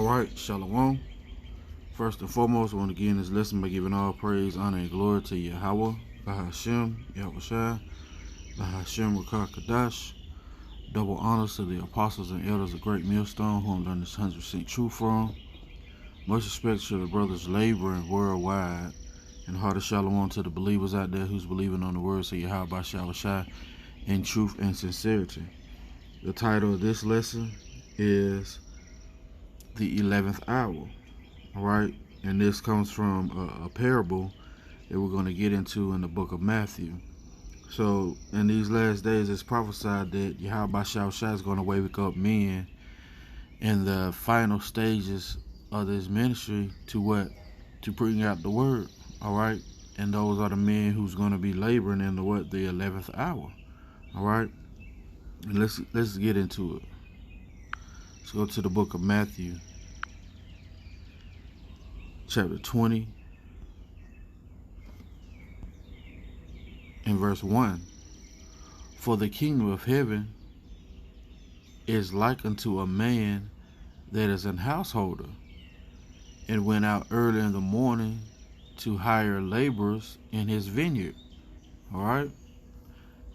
Alright, Shalom. First and foremost, I want to begin this lesson by giving all praise, honor, and glory to Yahweh, Bahashem, Yahushua, Bahashem, Rakah Kadash. Double honors to the apostles and elders of Great Millstone, who I'm learning this 100% truth from. Much respect to the brothers laboring worldwide, and heart of Shalom to the believers out there who's believing on the words of Yahweh Yahushua in truth and sincerity. The title of this lesson is the 11th hour. Alright, and this comes from a parable that we're going to get into in the book of Matthew. So in these last days, it's prophesied that Yahweh Shah is going to wake up men in the final stages of this ministry to what? To bring out the word. Alright, and those are the men who's going to be laboring in the what? The 11th hour. Alright, and let's get into it. Let's go to the book of Matthew, chapter 20, and verse 1. For the kingdom of heaven is like unto a man that is an householder, and went out early in the morning to hire laborers in his vineyard. Alright?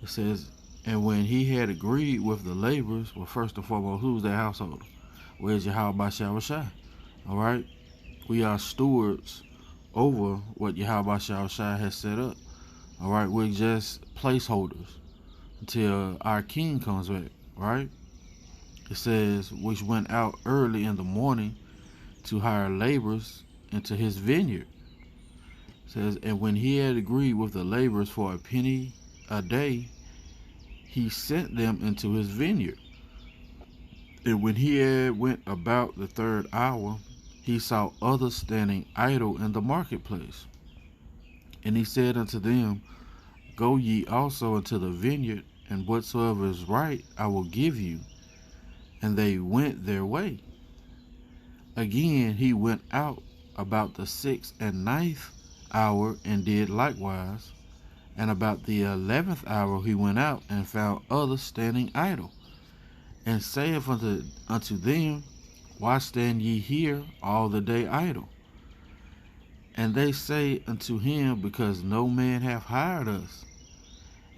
It says, and when he had agreed with the laborers, well, first and foremost, who's that householder? Where's Yahweh Shah? Alright? We are stewards over what Yahweh Shah has set up. Alright, we're just placeholders until our king comes back, right? It says, which went out early in the morning to hire laborers into his vineyard. It says, and when he had agreed with the laborers for a penny a day, he sent them into his vineyard. And when he had went about the third hour, he saw others standing idle in the marketplace. And he said unto them, go ye also into the vineyard, and whatsoever is right I will give you. And they went their way. Again he went out about the 6th and 9th hour, and did likewise. And about the 11th hour he went out, and found others standing idle, and saith unto them, why stand ye here all the day idle? And they say unto him, because no man hath hired us.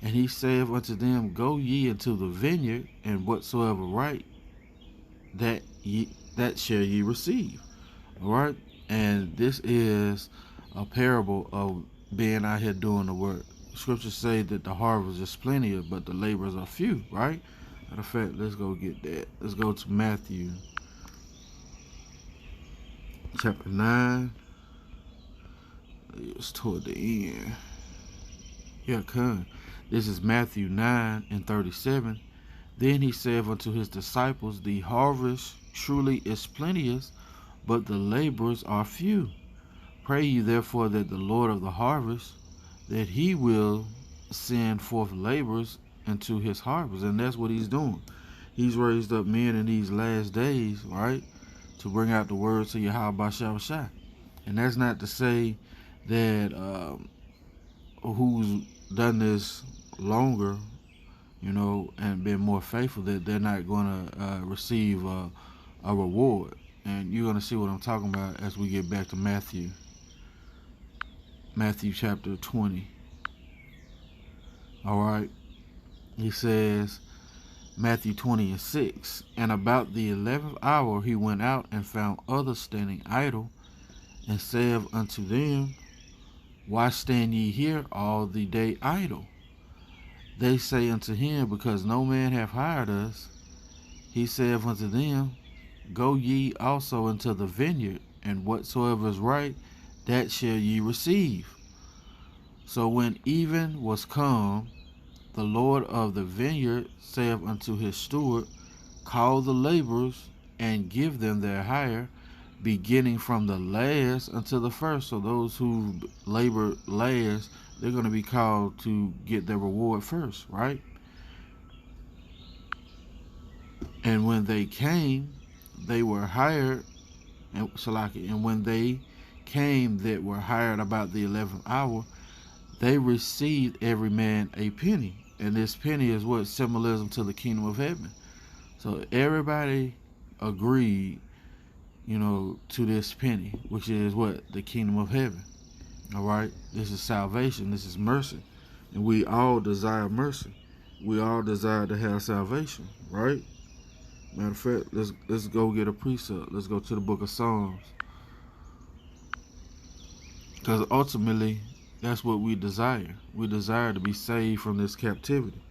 And he saith unto them, go ye into the vineyard, and whatsoever right, that shall ye receive. Alright? And this is a parable of being out here doing the work. Scriptures say that the harvest is plenty, but the laborers are few, right? Matter of fact, let's go get that. Let's go to Matthew chapter 9. It's toward the end. Yeah, come. This is Matthew 9 and 37. Then he said unto his disciples, the harvest truly is plenteous, but the laborers are few. Pray ye therefore that the Lord of the harvest, that he will send forth laborers into his harvest. And that's what he's doing. He's raised up men in these last days, right, to bring out the words of Yahweh Shah. And that's not to say that who's done this longer, you know, and been more faithful, that they're not going to receive a reward. And you're going to see what I'm talking about as we get back to Matthew chapter 20. Alright. He says, Matthew 20 and 6. And about the 11th hour he went out, and found others standing idle, and said unto them, why stand ye here all the day idle? They say unto him, because no man hath hired us. He saith unto them, go ye also into the vineyard, and whatsoever is right, that shall ye receive. So when even was come, the Lord of the vineyard saith unto his steward, call the laborers, and give them their hire, beginning from the last until the first. So those who labor last, they're going to be called to get their reward first, right? And when they came, they were hired, and when they came that were hired about the 11th hour, they received every man a penny. And this penny is what? Symbolism to the kingdom of heaven. So everybody agreed to this penny, which is what? The kingdom of heaven. All right? This is salvation. This is mercy. And we all desire mercy. We all desire to have salvation, right? Matter of fact, let's go get a precept. Let's go to the book of Psalms. Because ultimately, that's what we desire. We desire to be saved from this captivity.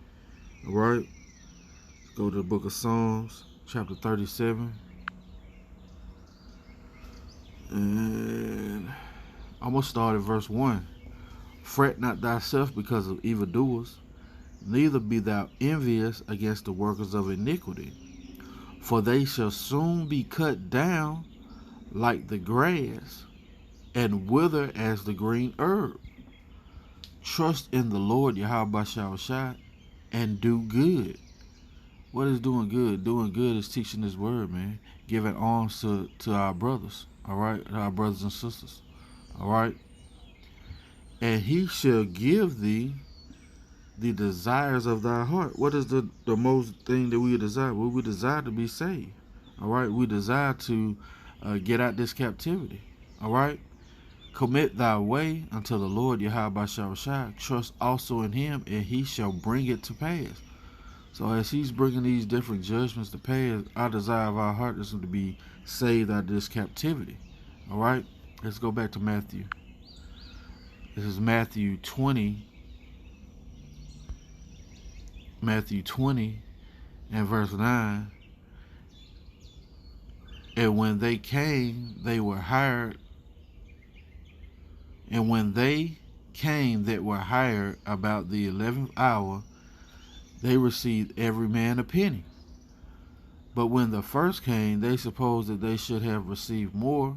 All right? Let's go to the book of Psalms, chapter 37. And I'm going to start at verse 1. Fret not thyself because of evildoers, neither be thou envious against the workers of iniquity. For they shall soon be cut down like the grass, and wither as the green herb. Trust in the Lord Yahweh Shai, and do good. What is doing good? Doing good is teaching His word, man. Giving alms to our brothers, all right? Our brothers and sisters, all right? And He shall give thee the desires of thy heart. What is the most thing that we desire? Well, we desire to be saved, all right? We desire to get out this captivity, all right? Commit thy way unto the Lord Yahweh Shai. Trust also in Him, and He shall bring it to pass. So as He's bringing these different judgments to pass, our desire of our heart is to be saved out of this captivity. All right? Let's go back to Matthew. This is Matthew 20. Matthew 20 and verse 9. And when they came, they were hired. And when they came that were hired about the 11th hour, they received every man a penny. But when the first came, they supposed that they should have received more,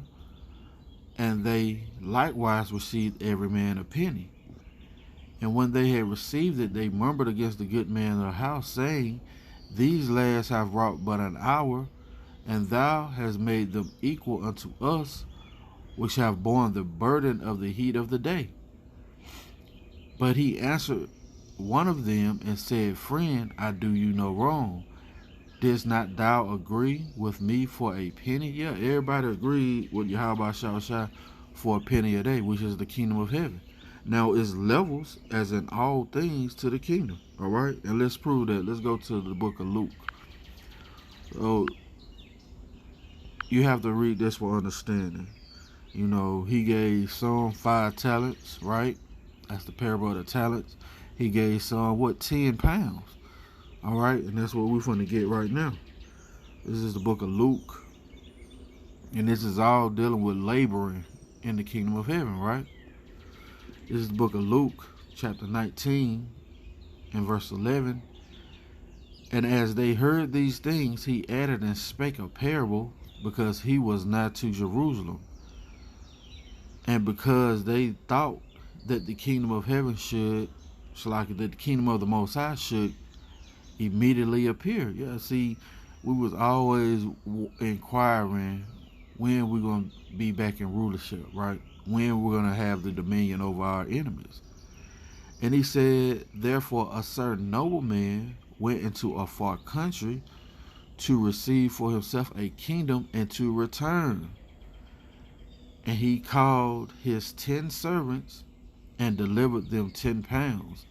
and they likewise received every man a penny. And when they had received it, they murmured against the good man of the house, saying, These lads have wrought but an hour, and thou hast made them equal unto us, which have borne the burden of the heat of the day. But he answered one of them and said, Friend, I do you no wrong. Didst not thou agree with me for a penny? Yeah, everybody agreed with Yahweh Shai for a penny a day, which is the kingdom of heaven. Now it's levels, as in all things, to the kingdom. All right? And let's prove that. Let's go to the book of Luke. So you have to read this for understanding. He gave some 5 talents, right? That's the parable of the talents. He gave some, 10 pounds. All right? And that's what we're going to get right now. This is the book of Luke. And this is all dealing with laboring in the kingdom of heaven, right? This is the book of Luke, chapter 19, and verse 11. And as they heard these things, he added and spake a parable, because he was nigh to Jerusalem. And because they thought that the kingdom of heaven that the kingdom of the Most High should immediately appear. Yeah, see, we was always inquiring when we're going to be back in rulership, right? When we're going to have the dominion over our enemies. And he said, Therefore a certain nobleman went into a far country to receive for himself a kingdom and to return. And he called his 10 servants and delivered them 10 pounds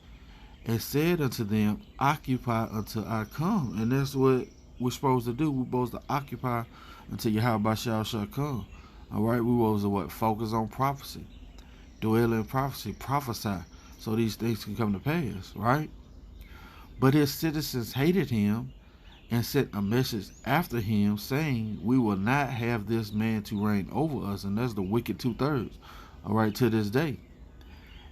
and said unto them, Occupy until I come. And that's what we're supposed to do. We're supposed to occupy until Yahweh shall come. All right, we're supposed to focus on prophecy, dwell in prophecy, prophesy, so these things can come to pass, right? But his citizens hated him and sent a message after him, saying, We will not have this man to reign over us. And that's the wicked 2/3, all right, to this day.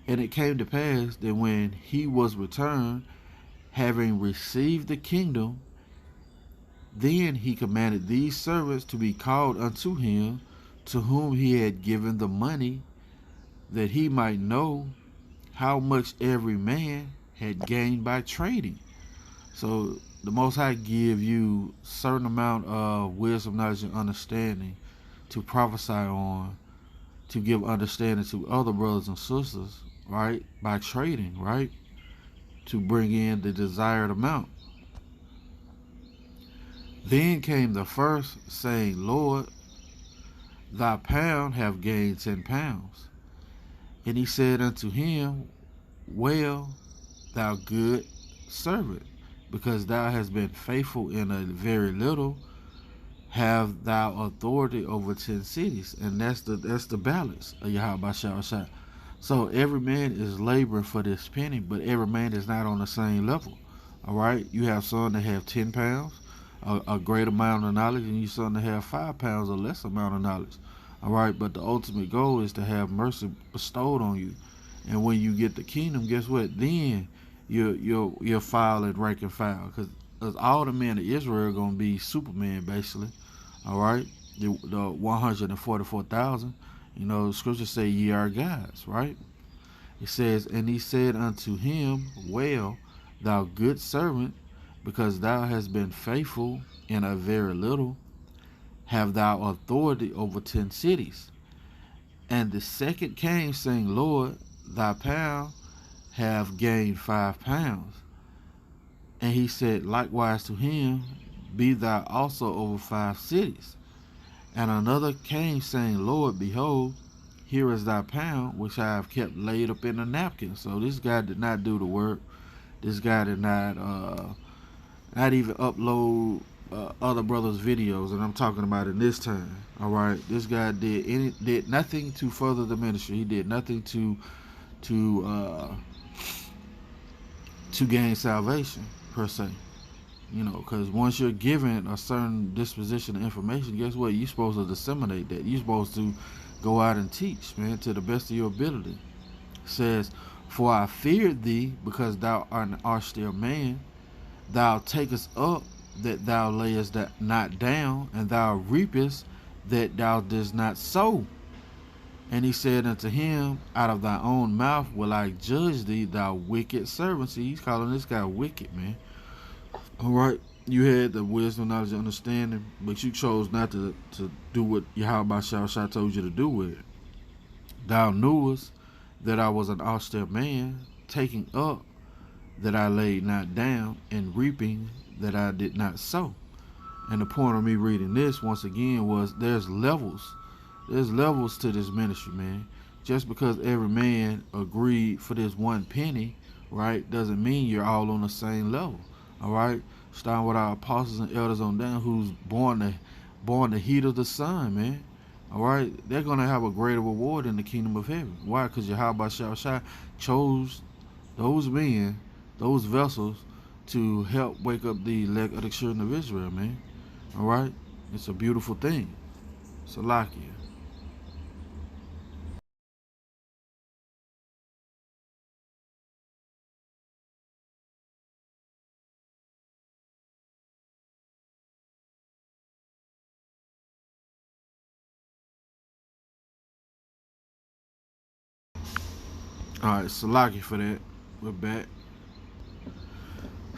And it came to pass that when he was returned, having received the kingdom, then he commanded these servants to be called unto him, to whom he had given the money, that he might know how much every man had gained by trading. So the Most High give you a certain amount of wisdom, knowledge, and understanding to prophesy on, to give understanding to other brothers and sisters, right? By trading, right? To bring in the desired amount. Then came the first, saying, Lord, thy pound have gained 10 pounds. And he said unto him, Well, thou good servant, because thou hast been faithful in a very little, have thou authority over 10 cities. And that's the balance of Yahweh Shah. So every man is laboring for this penny, but every man is not on the same level. All right, you have some that have 10 pounds, a great amount of knowledge, and you some that have 5 pounds, a less amount of knowledge. All right, but the ultimate goal is to have mercy bestowed on you, and when you get the kingdom, guess what? Then you'll file and rank and file, because all the men of Israel are gonna be Superman basically. All right, the 144,000. You know, the scriptures say ye are gods, right? It says, and he said unto him, Well, thou good servant, because thou hast been faithful in a very little, have thou authority over 10 cities. And the second came, saying, Lord, thy pound have gained 5 pounds. And he said likewise to him, Be thou also over 5 cities. And another came, saying, Lord, behold, here is thy pound, which I have kept laid up in a napkin. So this guy did not do the work. This guy did not even upload other brothers' videos, and I'm talking about in this time. All right, this guy did nothing to further the ministry. He did nothing to uh, to gain salvation per se. You know, because once you're given a certain disposition of information, guess what? You're supposed to disseminate that. You're supposed to go out and teach, man, to the best of your ability. It says, For I feared thee, because thou art an austere man. Thou takest up that thou layest not down, and thou reapest that thou didst not sow. And he said unto him, Out of thy own mouth will I judge thee, thou wicked servant. See, he's calling this guy wicked, man. All right, you had the wisdom, knowledge, and understanding, but you chose not to do what Yahweh Shah told you to do with it. Thou knewest that I was an austere man, taking up that I laid not down, and reaping that I did not sow. And the point of me reading this once again was there's levels. There's levels to this ministry, man. Just because every man agreed for this one penny, right, doesn't mean you're all on the same level. All right, starting with our apostles and elders on down, who's born the heat of the sun, man. All right, they're gonna have a greater reward in the kingdom of heaven. Why? Because Yahweh Shah chose those men, those vessels, to help wake up the elect of the children of Israel, man. All right, it's a beautiful thing. Salakia. All right, Salaki for that. We're back.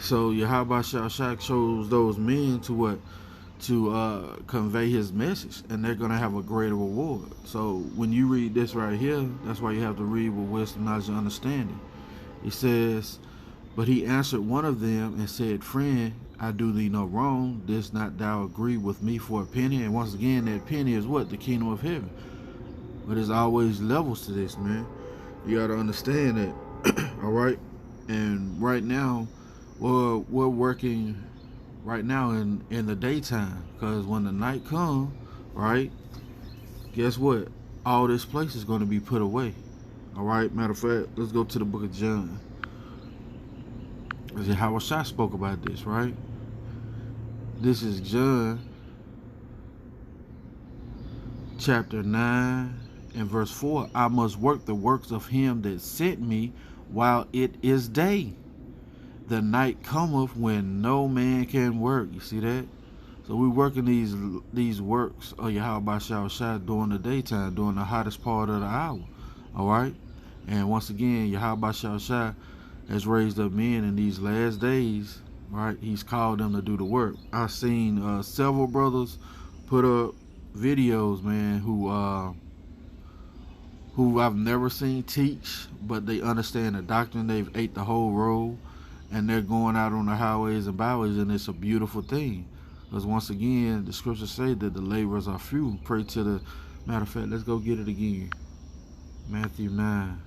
So Yahweh Shah chose those men to what? To convey his message, and they're gonna have a greater reward. So when you read this right here, that's why you have to read with wisdom, knowledge, and understanding. It says, But he answered one of them and said, Friend, I do thee no wrong. Didst not thou agree with me for a penny? And once again, that penny is what? The kingdom of heaven. But there's always levels to this, man. You gotta understand that. All right. And right now, we're working right now in the daytime, because when the night comes, right, guess what? All this place is going to be put away. All right. Matter of fact, let's go to the book of John. How Shah spoke about this, right? This is John chapter 9 and verse 4. I must work the works of him that sent me while it is day. The night cometh when no man can work. You see that? So we working these works of Yahweh Shah during the daytime, during the hottest part of the hour. All right? And once again, Yahweh Shah has raised up men in these last days, right? He's called them to do the work. I've seen several brothers put up videos, man, who I've never seen teach, but they understand the doctrine. They've ate the whole road, and they're going out on the highways and byways, and it's a beautiful thing. Because once again, the scriptures say that the laborers are few. Matter of fact, let's go get it again. Matthew 9.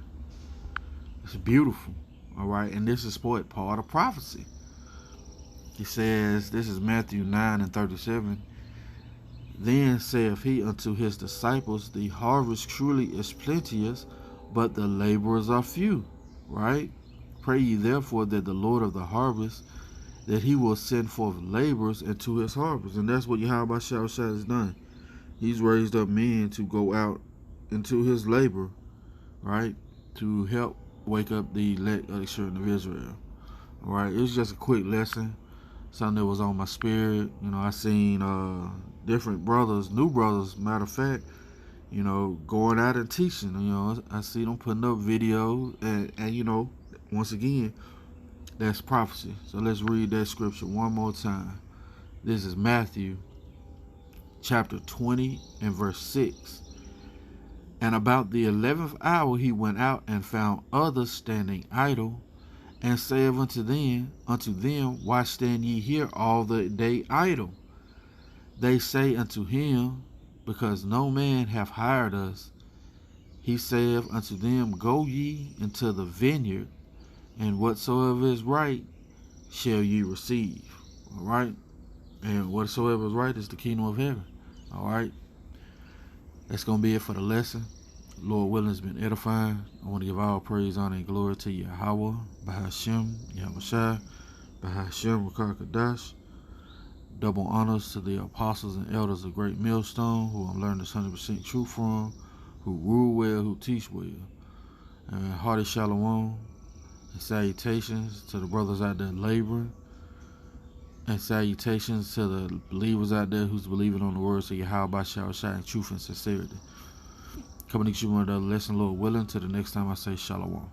It's beautiful. All right. And this is part of prophecy. He says, this is Matthew 9 and 37. Then saith he unto his disciples, the harvest truly is plenteous, but the laborers are few. Right? Pray ye therefore that the Lord of the harvest, that he will send forth laborers into his harvest. And that's what Yahweh Shah has done. He's raised up men to go out into his labor, right? To help wake up the elect of the children of Israel. All right, it was just a quick lesson. Something that was on my spirit. You know, I seen different brothers, new brothers, matter of fact, you know, going out and teaching. You know, I see them putting up videos, and you know, once again, that's prophecy. So let's read that scripture one more time. This is Matthew chapter 20 and verse 6. And about the 11th hour he went out and found others standing idle, and saith unto them, why stand ye here all the day idle? They say unto him, because no man hath hired us. He saith unto them, go ye into the vineyard, and whatsoever is right shall ye receive. All right? And whatsoever is right is the kingdom of heaven. All right? That's going to be it for the lesson. Lord willing, has been edifying. I want to give all praise, honor, and glory to Yahweh, Bahashem, Yahushua, Bahashem, Rakar Kadash. Double honors to the apostles and elders of Great Millstone, who I'm learning this 100% truth from, who rule well, who teach well. And hearty shalom and salutations to the brothers out there laboring, and salutations to the believers out there who's believing on the words of Yahweh Shah in truth and sincerity. Coming to you with another lesson, Lord willing, till the next time I say shalom.